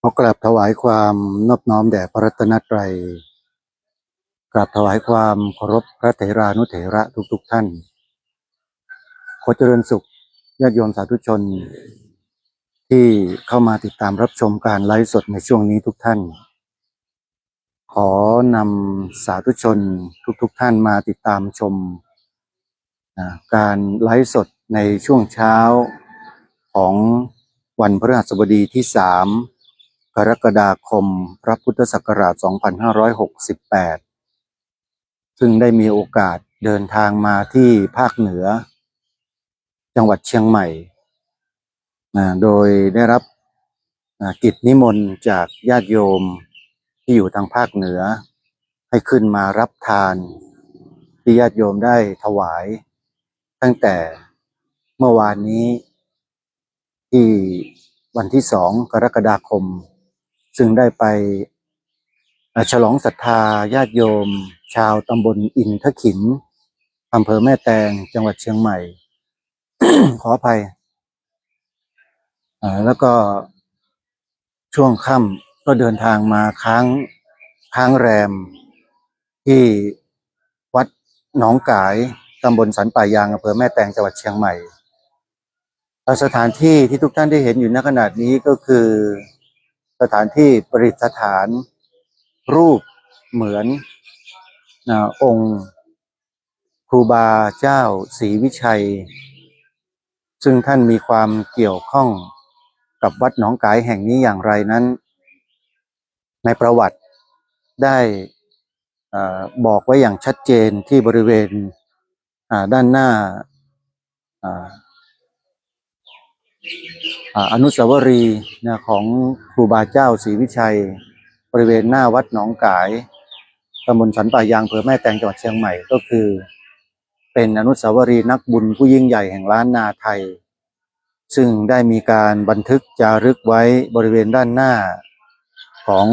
ขอกราบถวายความนอบน้อมแด่พระรัตนตรัยกราบถวายความเคารพพระเถรานุเถระทุกท่านขอเจริญสุขญาติโยมสาธุชนที่เข้ามาติดตามรับชมการไลฟ์สดในช่วงนี้ทุกท่านขอนำสาธุชนทุกท่านมาติดตามชมการไลฟ์สดในช่วงเช้าของวันพฤหัสบดีที่3กรกฎาคมพระพุทธศักราช2568ซึ่งได้มีโอกาสเดินทางมาที่ภาคเหนือจังหวัดเชียงใหม่โดยได้รับกิจนิมนต์จากญาติโยมที่อยู่ทางภาคเหนือให้ขึ้นมารับทานที่ญาติโยมได้ถวายตั้งแต่เมื่อวานนี้ที่วันที่2กรกฎาคมซึ่งได้ไปฉลองศรัทธาญาติโยมชาวตำบลอินทขินอำเภอแม่แตงจังหวัดเชียงใหม่ ขออภัยแล้วก็ช่วงค่ำก็เดินทางมาค้างแรมที่วัดหนองกายตำบลสันป่ายางอำเภอแม่แตงจังหวัดเชียงใหม่สถานที่ที่ทุกท่านได้เห็นอยู่ณขณะนี้ก็คือสถานที่ประดิษฐานรูปเหมือนองค์ครูบาเจ้าศรีวิชัยซึ่งท่านมีความเกี่ยวข้องกับวัดหนองกายแห่งนี้อย่างไรนั้นในประวัติได้บอกไว้อย่างชัดเจนที่บริเวณด้านหน้าอนุสาวรีย์ของครูบาเจ้าศรีวิชัยบริเวณหน้าวัดหนองกายตำบลสันป่ายางอำเภอแม่แตงจังหวัดเชียงใหม่ก็คือเป็นอนุสาวรีย์นักบุญผู้ยิ่งใหญ่แห่งล้านนาไทยซึ่งได้มีการบันทึกจารึกไว้บริเวณด้านหน้าของ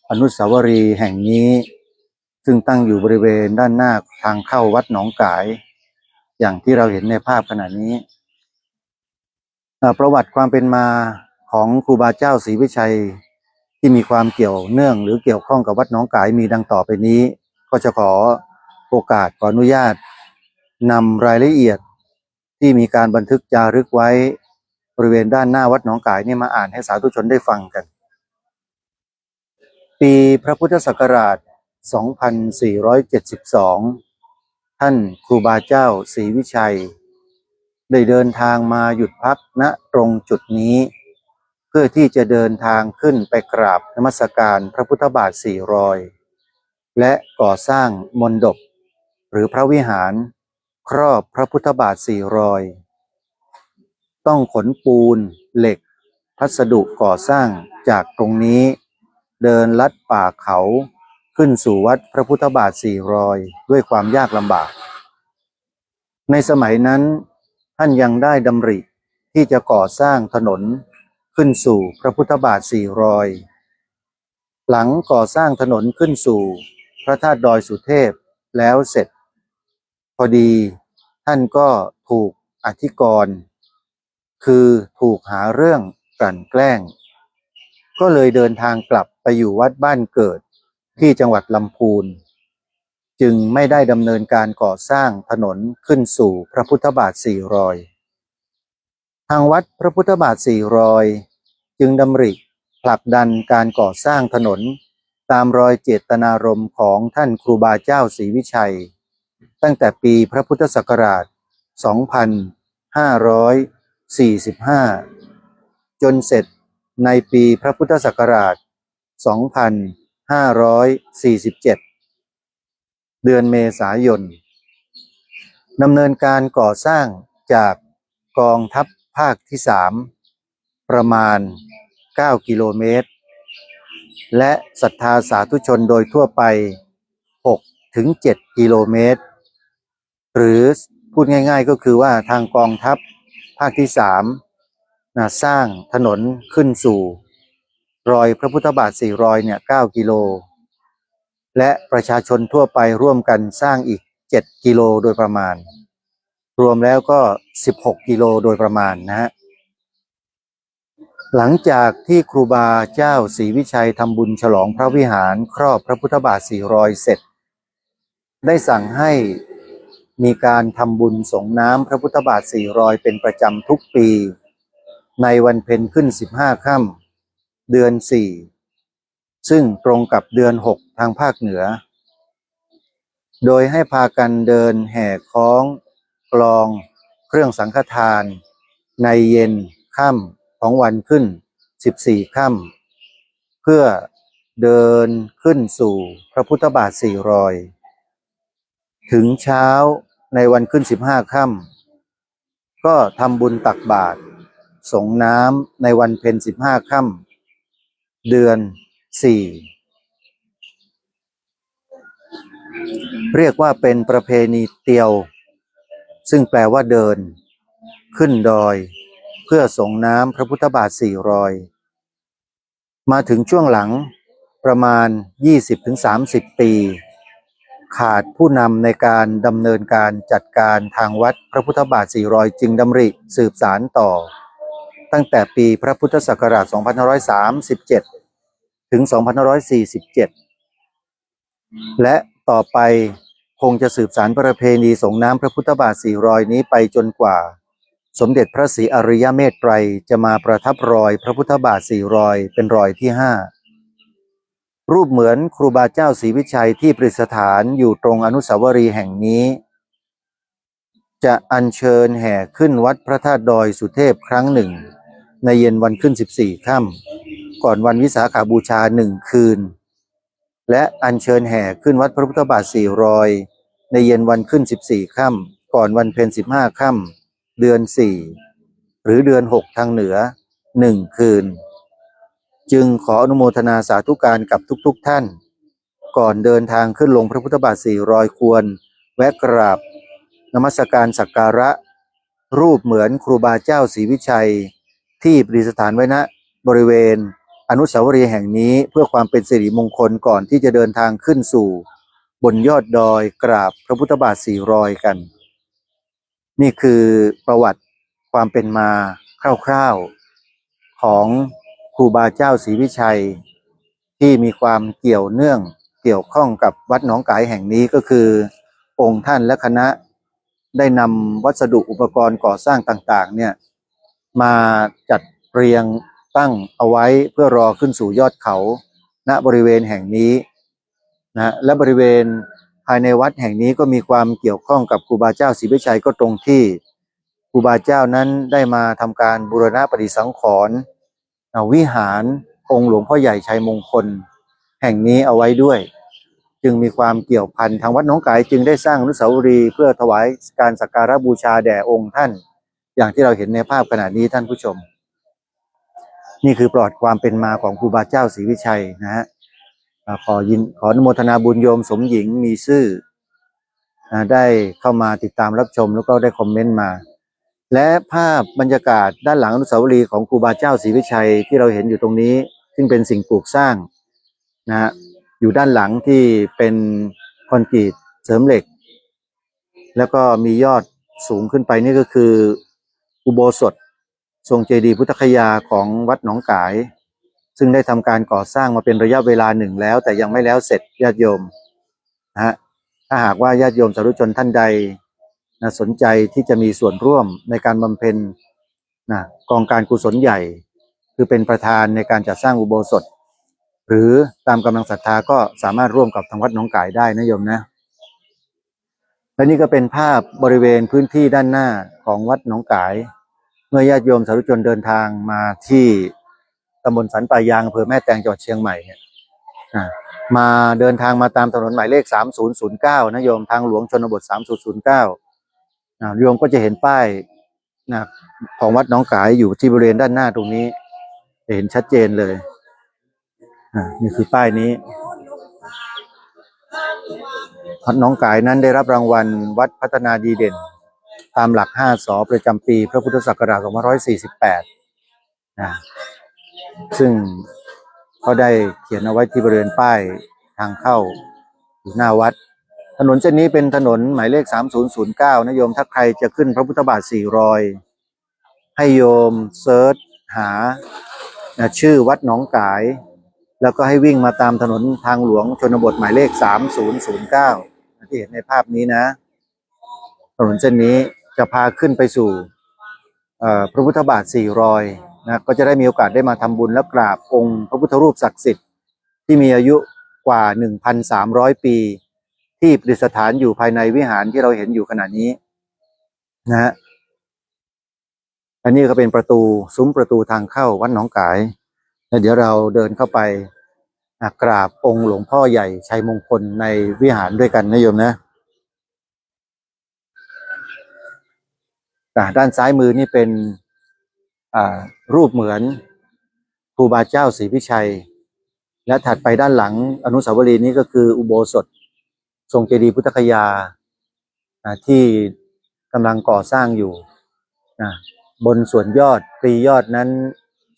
อนุสาวรีย์แห่งนี้ซึ่งตั้งอยู่บริเวณด้านหน้าทางเข้าวัดหนองกายอย่างที่เราเห็นในภาพขณะนี้ประวัติความเป็นมาของครูบาเจ้าศรีวิชัยที่มีความเกี่ยวเนื่องหรือเกี่ยวข้องกับวัดหนองกายมีดังต่อไปนี้ก็จะขอโอกาสขออนุญาตนำรายละเอียดที่มีการบันทึกจารึกไว้บริเวณด้านหน้าวัดหนองกายนี่มาอ่านให้สาธุชนได้ฟังกันปีพระพุทธศักราช2472ท่านครูบาเจ้าศรีวิชัยได้เดินทางมาหยุดพักณตรงจุดนี้เพื่อที่จะเดินทางขึ้นไปกราบนมัสการพระพุทธบาท4 รอยและก่อสร้างมณฑปหรือพระวิหารครอบพระพุทธบาท4 รอยต้องขนปูนเหล็กพัสดุก่อสร้างจากตรงนี้เดินลัดป่าเขาขึ้นสู่วัดพระพุทธบาท4 รอยด้วยความยากลำบากในสมัยนั้นท่านยังได้ดำริที่จะก่อสร้างถนนขึ้นสู่พระพุทธบาท4 รอยหลังก่อสร้างถนนขึ้นสู่พระธาตุดอยสุเทพแล้วเสร็จพอดีท่านก็ถูกอธิกรณ์คือถูกหาเรื่องกลั่นแกล้งก็เลยเดินทางกลับไปอยู่วัดบ้านเกิดที่จังหวัดลำพูนจึงไม่ได้ดำเนินการก่อสร้างถนนขึ้นสู่พระพุทธบาท4 รอยทางวัดพระพุทธบาท4 รอยจึงดำริผลักดันการก่อสร้างถนนตามรอยเจตนารมณ์ของท่านครูบาเจ้าศรีวิชัยตั้งแต่ปีพระพุทธศักราช2545จนเสร็จในปีพระพุทธศักราช2547เดือนเมษายนดำเนินการก่อสร้างจากกองทัพภาคที่3ประมาณ9 กิโลเมตรและศรัทธาสาธุชนโดยทั่วไป6 ถึง 7 กิโลเมตรหรือพูดง่ายๆก็คือว่าทางกองทัพภาคที่3สร้างถนนขึ้นสู่รอยพระพุทธบาท4 รอยเนี่ย9 กิโลและประชาชนทั่วไปร่วมกันสร้างอีก7 กิโลโดยประมาณรวมแล้วก็16 กิโลโดยประมาณนะฮะ หลังจากที่ครูบาเจ้าศรีวิชัยทำบุญฉลองพระวิหารครอบพระพุทธบาท400เสร็จได้สั่งให้มีการทำบุญสงน้ำพระพุทธบาท400เป็นประจำทุกปีในวันเพ็ญขึ้น15ค่ำเดือน4ซึ่งตรงกับเดือน6ทางภาคเหนือโดยให้พากันเดินแห่คล้องกลองเครื่องสังฆทานในเย็นค่ำของวันขึ้น14ค่ำเพื่อเดินขึ้นสู่พระพุทธบาท400ถึงเช้าในวันขึ้น15ค่ำก็ทำบุญตักบาตรสงน้ำในวันเพ็ญ15ค่ำเดือน4เรียกว่าเป็นประเพณีเตียวซึ่งแปลว่าเดินขึ้นดอยเพื่อสงน้ำพระพุทธบาท400มาถึงช่วงหลังประมาณ 20-30 ปีขาดผู้นำในการดำเนินการจัดการทางวัดพระพุทธบาท400จึงดำริสืบสานต่อตั้งแต่ปีพระพุทธศักราช2537ถึง2547และต่อไปคงจะสืบสานประเพณีสงน้ำพระพุทธบาท400นี้ไปจนกว่าสมเด็จพระศรีอริยเมตไตรจะมาประทับรอยพระพุทธบาท400เป็นรอยที่5รูปเหมือนครูบาเจ้าศรีวิชัยที่ประดิษฐานอยู่ตรงอนุสาวรีย์แห่งนี้จะอัญเชิญแห่ขึ้นวัดพระธาตุดอยสุเทพครั้งหนึ่งในเย็นวันขึ้น14ค่ำก่อนวันวิสาขบูชา1คืนและอัญเชิญแห่ขึ้นวัดพระพุทธบาท400ในเย็นวันขึ้น14ค่ำก่อนวันเพ็ญ15ค่ำเดือน4หรือเดือน6ทางเหนือ1คืนจึงขออนุโมทนาสาธุการกับทุกท่านก่อนเดินทางขึ้นลงพระพุทธบาท400ควรแวะกราบนมัสการสักการะรูปเหมือนครูบาเจ้าศรีวิชัยที่ประดิษฐานไว้ณบริเวณอนุสาวรีย์แห่งนี้เพื่อความเป็นสิริมงคลก่อนที่จะเดินทางขึ้นสู่บนยอดดอยกราบพระพุทธบาท400กันนี่คือประวัติความเป็นมาคร่าวๆของครูบาเจ้าศรีวิชัยที่มีความเกี่ยวเนื่องเกี่ยวข้องกับวัดหนองกายแห่งนี้ก็คือองค์ท่านและคณะได้นำวัสดุอุปกรณ์ก่อสร้างต่างๆเนี่ยมาจัดเรียงตั้งเอาไว้เพื่อรอขึ้นสู่ยอดเขาณบริเวณแห่งนี้นะและบริเวณภายในวัดแห่งนี้ก็มีความเกี่ยวข้องกับครูบาเจ้าศรีวิชัยก็ตรงที่ครูบาเจ้านั้นได้มาทำการบูรณะปฏิสังขรณ์วิหารองค์หลวงพ่อใหญ่ชัยมงคลแห่งนี้เอาไว้ด้วยจึงมีความเกี่ยวพันทางวัดหนองกายจึงได้สร้างอนุสาวรีย์เพื่อถวายการสักการะบูชาแด่องค์ท่านอย่างที่เราเห็นในภาพขณะนี้ท่านผู้ชมนี่คือประวัติความเป็นมาของครูบาเจ้าศรีวิชัยนะฮะขออนุโมทนาบุญโยมสมหญิงมีซื่อได้เข้ามาติดตามรับชมแล้วก็ได้คอมเมนต์มาและภาพบรรยากาศด้านหลังอนุสาวรีย์ของครูบาเจ้าศรีวิชัยที่เราเห็นอยู่ตรงนี้ซึ่งเป็นสิ่งปลูกสร้างนะฮะอยู่ด้านหลังที่เป็นคอนกรีตเสริมเหล็กแล้วก็มียอดสูงขึ้นไปนี่ก็คืออุโบสถทรงเจดีย์พุทธคยาของวัดหนองกายซึ่งได้ทำการก่อสร้างมาเป็นระยะเวลาหนึ่งแล้วแต่ยังไม่แล้วเสร็จญาติโยมนะฮะถ้าหากว่าญาติโยมสาธุชนท่านใดสนใจที่จะมีส่วนร่วมในการบำเพ็ญกองการกุศลใหญ่คือเป็นประธานในการจัดสร้างอุโบสถหรือตามกำลังศรัทธาก็สามารถร่วมกับทางวัดหนองกายได้นะโยมนะและนี่ก็เป็นภาพบริเวณพื้นที่ด้านหน้าของวัดหนองกายเมื่อญาติโยมสาธุชนเดินทางมาที่ตำบลสันป่ายางอำเภอแม่แตงจังหวัดเชียงใหม่เนี่ยมาเดินทางมาตามถนนหมายเลข3009นะโยมทางหลวงชนบท3009โยมก็จะเห็นป้ายของวัดหนองกายอยู่ที่บริเวณด้านหน้าตรงนี้จะเห็นชัดเจนเลยนี่คือป้ายนี้วัดหนองกายนั้นได้รับรางวัลวัดพัฒนาดีเด่นตามหลัก5 ส.ประจำปีพระพุทธศักราช2548ซึ่งก็ได้เขียนเอาไว้ที่บริเวณป้ายทางเข้าอยู่หน้าวัดถนนเส้นนี้เป็นถนนหมายเลข3009นะโยมถ้าใครจะขึ้นพระพุทธบาท400ให้โยมเซิร์ชหา ชื่อวัดหนองกายแล้วก็ให้วิ่งมาตามถนนทางหลวงชนบทหมายเลข3009ที่เห็นในภาพนี้นะถนนเส้นนี้จะพาขึ้นไปสู่พระพุทธบาท4รอยนะก็จะได้มีโอกาสได้มาทำบุญและกราบองค์พระพุทธรูปศักดิ์สิทธิ์ที่มีอายุกว่า 1,300 ปีที่ประดิษฐานอยู่ภายในวิหารที่เราเห็นอยู่ขณะนี้นะฮะอันนี้ก็เป็นประตูซุ้มประตูทางเข้าวัดหนองกายแล้วเดี๋ยวเราเดินเข้าไปกราบองค์หลวงพ่อใหญ่ชัยมงคลในวิหารด้วยกันนะโยมนะด้านซ้ายมือนี่เป็นรูปเหมือนครูบาเจ้าศรีวิชัยและถัดไปด้านหลังอนุสาวรีย์นี้ก็คืออุโบสถทรงเจดีย์พุทธคยาที่กำลังก่อสร้างอยู่บนส่วนยอดปรียอดนั้น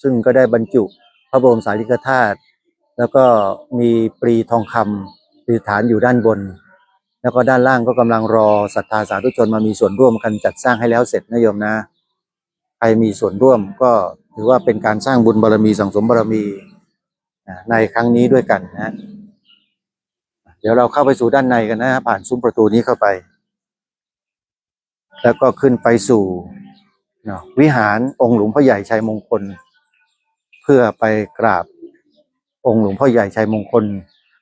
ซึ่งก็ได้บรรจุพระบรมสารีริกธาตุแล้วก็มีปรีทองคำประดิษฐานอยู่ด้านบนแล้วก็ด้านล่างก็กำลังรอศรัทธาสาธุชนมามีส่วนร่วมกันจัดสร้างให้แล้วเสร็จนะโยมนะใครมีส่วนร่วมก็ถือว่าเป็นการสร้างบุญบารมีสังสมบารมีในครั้งนี้ด้วยกันนะเดี๋ยวเราเข้าไปสู่ด้านในกันนะผ่านซุ้มประตูนี้เข้าไปแล้วก็ขึ้นไปสู่วิหารองค์หลวงพ่อใหญ่ชัยมงคลเพื่อไปกราบองค์หลวงพ่อใหญ่ชัยมงคล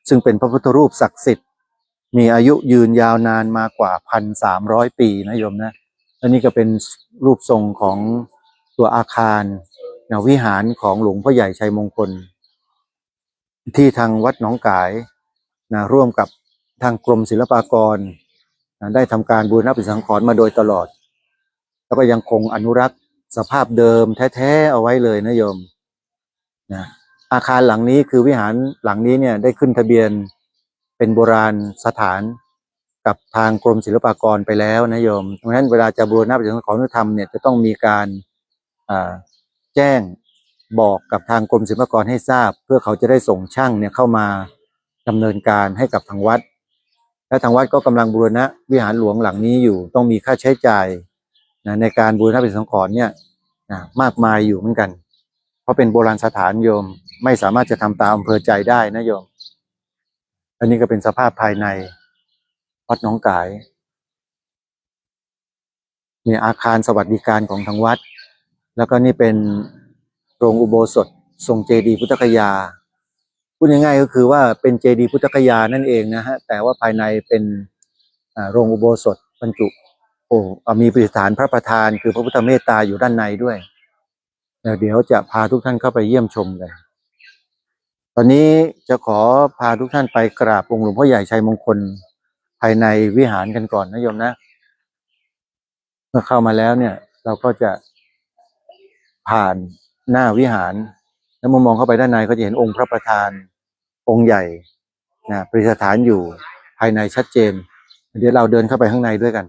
ซึ่งเป็นพระพุทธรูปศักดิ์สิทธิ์มีอายุยืนยาวนานมากว่า 1,300 ปีนะโยมนะและนี่ก็เป็นรูปทรงของตัวอาคารวิหารของหลวงพ่อใหญ่ชัยมงคลที่ทางวัดหนองกายร่วมกับทางกรมศิลปากรได้ทำการบูรณะปฏิสังขรณ์มาโดยตลอดแล้วก็ยังคงอนุรักษ์สภาพเดิมแท้ๆเอาไว้เลยนะโยมอาคารหลังนี้คือวิหารหลังนี้เนี่ยได้ขึ้นทะเบียนเป็นโบราณสถานกับทางกรมศิลปากรไปแล้วนะโยมดังนั้นเวลาจะบูรณะปฏิสังขรณ์ทำเนี่ยจะต้องมีการแจ้งบอกกับทางกรมศิลปากรให้ทราบเพื่อเขาจะได้ส่งช่างเนี่ยเข้ามาดำเนินการให้กับทางวัดและทางวัดก็กำลังบูรณะวิหารหลวงหลังนี้อยู่ต้องมีค่าใช้จ่ายในการบูรณะปฏิสังขรณ์เนี่ยมากมายอยู่เหมือนกันเพราะเป็นโบราณสถานโยมไม่สามารถจะทำตามอำเภอใจได้นะโยมอันนี้ก็เป็นสภาพภายในวัดหนองกายมีอาคารสวัสดิการของทางวัดแล้วก็นี่เป็นโรงอุโบสถทรงเจดีย์พุทธคยาพูดง่ายๆก็คือว่าเป็นเจดีย์พุทธคยานั่นเองนะฮะแต่ว่าภายในเป็นโรงอุโบสถบรรจุมีประดิษฐานพระประธานคือพระพุทธเมตตาอยู่ด้านในด้วยเดี๋ยวจะพาทุกท่านเข้าไปเยี่ยมชมกันตอนนี้จะขอพาทุกท่านไปกราบองค์หลวงพ่อใหญ่ชัยมงคลภายในวิหารกันก่อนนะโยมนะเมื่อเข้ามาแล้วเนี่ยเราก็จะผ่านหน้าวิหารแล้วมองเข้าไปด้านในก็จะเห็นองค์พระประธานองค์ใหญ่ประดิษฐานอยู่ภายในชัดเจนเดี๋ยวเราเดินเข้าไปข้างในด้วยกัน